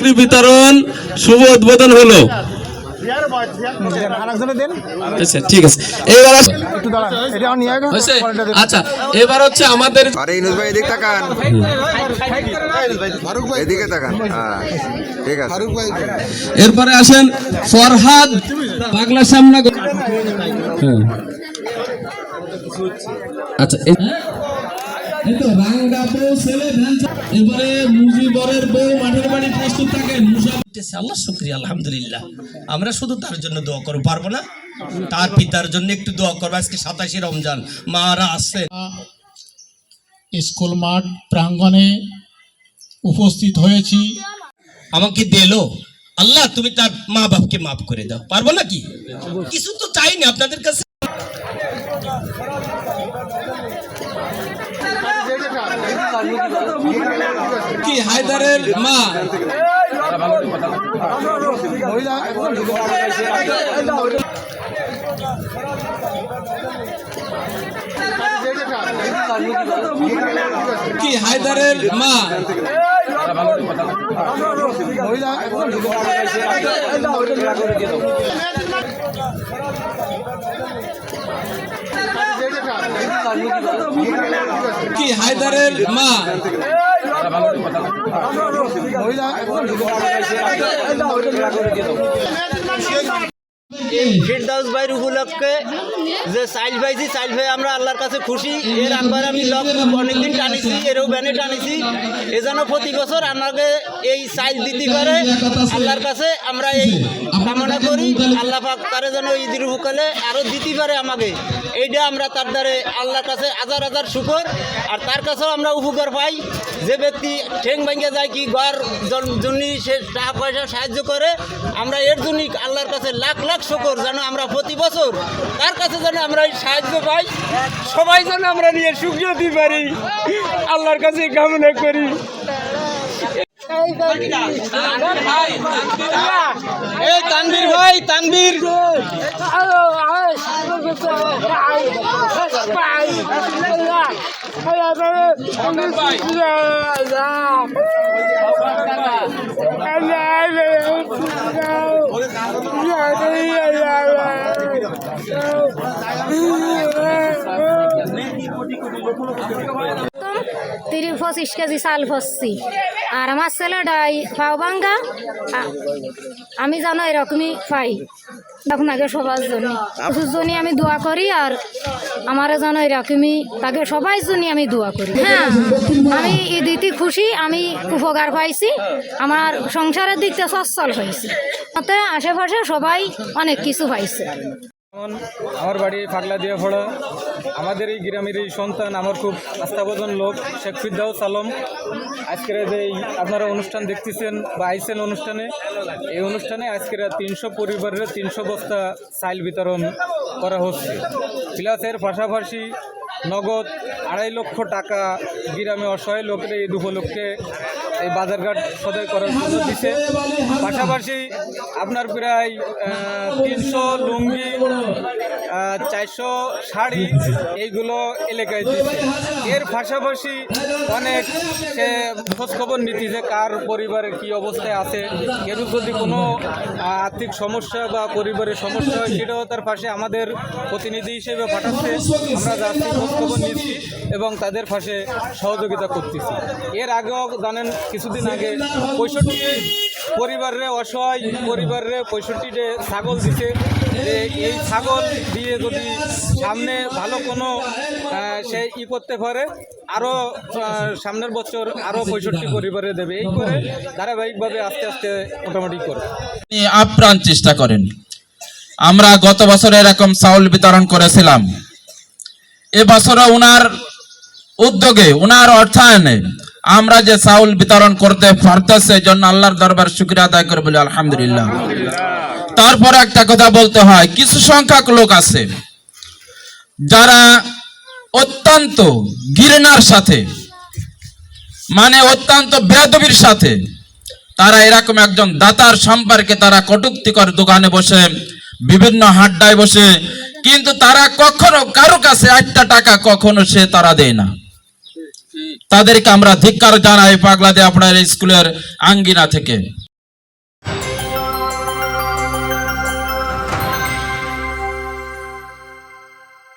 সামগ্রী বিতরণ শুভ উদ্বোধন হলো। আচ্ছা ঠিক আছে, এবার আচ্ছা এবার হচ্ছে আমাদের এরপরে আসেন ফরহাদ পাগলা সামনা। আচ্ছা এবারে মুজিবরের বউ মাঠের বাড়ি প্রস্তুত থাকেন। আল্লাহ শুকরিয়া, আলহামদুলিল্লাহ। আমরা শুধু তার জন্য দোয়া করবো, পারবো না? তার পিতার জন্য একটু দোয়া করবো। আজকে 27 রমজান, মারা আসছে। স্কুল মাঠ প্রাঙ্গণে উপস্থিত হয়েছি। আমাকে দিলো আল্লাহ, তুমি তার মা বাপকে মাফ করে দাও। পারবো না কি? কিছু তো চাইনি আপনাদের কাছে। কি হায়দারের মা কি হায়দারের মা কি হায়দারের মা ফিরদাউস ভাইয়ের উপলক্ষে যে চাইল পাইছি, চাইল ভাই আমরা আল্লাহর কাছে খুশি। এর একবার আমি লক অনেকদিন টানিছি, এরও ব্যানে টানিছি। এ যেন প্রতি বছর আমাকে এই চাইল দিতে পারে আল্লাহর কাছে আমরা এই কামনা করি। আল্লাহ পাক তারে যেন ঈদের উপকালে আরও দিতে পারে আমাকে, এইটা আমরা তার দ্বারে আল্লাহর কাছে হাজার হাজার শুকর। আর তার কাছেও আমরা উপকার পাই। যে ব্যক্তি ঠেং ভেঙে যায় কি ঘর জন্য সে টাকা পয়সা সাহায্য করে, আমরা এর জন্যই আল্লাহর কাছে লাখ লাখ শুকর যেন আমরা প্রতি বছর তার কাছে যেন আমরা এই সাহায্য পাই। সবাই যেন আমরা নিয়ে সুখী হতে পারি, আল্লাহর কাছে কামনা করি। এই তানবীর ভাই, তানবীর তিরিশ 25 কেজি চাল ফসছি। আর আমার ছেলেটাই পাও ভাঙ্গা, আমি জানো এরকমই পাই। তখন আগে সবার জন্য জন্য আমি দোয়া করি, আর আমার জানো এরকমই তাকে সবাই জন্য আমি দোয়া করি। হ্যাঁ, আমি ঈদিতে খুশি, আমি উপকার পাইছি, আমার সংসারের দিক থেকে সচ্ছল হয়েছে। তাতে আশেপাশে সবাই অনেক কিছু পাইছে। আমার বাড়ি পাগলা দিয়ে পড়া। আমাদের এই গ্রামের এই সন্তান আমার খুব আস্থাবোধন লোক, শেখ ফিরদাউস আলম। আজকের যে আপনারা অনুষ্ঠান দেখতেছেন বা আইসেন অনুষ্ঠানে, এই অনুষ্ঠানে আজকের 300 পরিবারের 300 বস্তা চাইল বিতরণ করা হচ্ছে। প্লাসের পাশাপাশি নগদ 2.5 লক্ষ টাকা গ্রামে অসহায় লোকের এই উপলক্ষে এই বাজারঘাট সদাই করার জন্য দিচ্ছে। পাশাপাশি আপনার প্রায় 300 লুঙ্গি, 400 শাড়ি এইগুলো এলাকায় দিচ্ছে। এর পাশাপাশি অনেক সে খোঁজখবর নীতি যে কার পরিবারে কি অবস্থায় আছে, এর যদি কোনো আর্থিক সমস্যা বা পরিবারের সমস্যা হয় সেটাও তার পাশে আমাদের প্রতিনিধি হিসেবে পাঠাচ্ছে। আমরা যাচ্ছি, খোঁজখবর নিচ্ছি এবং তাদের পাশে সহযোগিতা করতেছি। এর আগেও জানেন কিছুদিন আগে 65 পরিবারে, অসহায় পরিবারে 65টে ছাগল দিছে। এই ছাগল দিয়ে যদি সামনে ভালো কোনো সে করতে পারে, আরও সামনের বছর আরও 65 পরিবারে দেবে। এই করে ধারাবাহিকভাবে আস্তে আস্তে মোটামুটি করে আপ্রাণ চেষ্টা করেন। আমরা গত বছর এরকম চাউল বিতরণ করেছিলাম। এবছরও উনার উদ্যোগে, উনার অর্থায়নে আমরা যে চাউল বিতরণ করতে পারতেছে, এই জন্য আল্লাহর দরবার শুকরিয়া আদায় করে বলি আলহামদুলিল্লাহ। তারপর একটা কথা বলতে হয়, কিছু সংখ্যক লোক আছে যারা অত্যন্ত ঘৃণার সাথে, মানে অত্যন্ত বেয়াদবির সাথে তারা এরকম একজন দাতার সম্পর্কে তারা কটূক্তি করে, দোকানে বসে, বিভিন্ন হাড্ডায় বসে, কিন্তু তারা কখনো কারো কাছে 1টা টাকা কখনো সে তারা দেয় না। তাদেরকে আমরা ধিক্কার জানাই পাগলা দিয়ে আপনার স্কুলের আঙ্গিনা থেকে।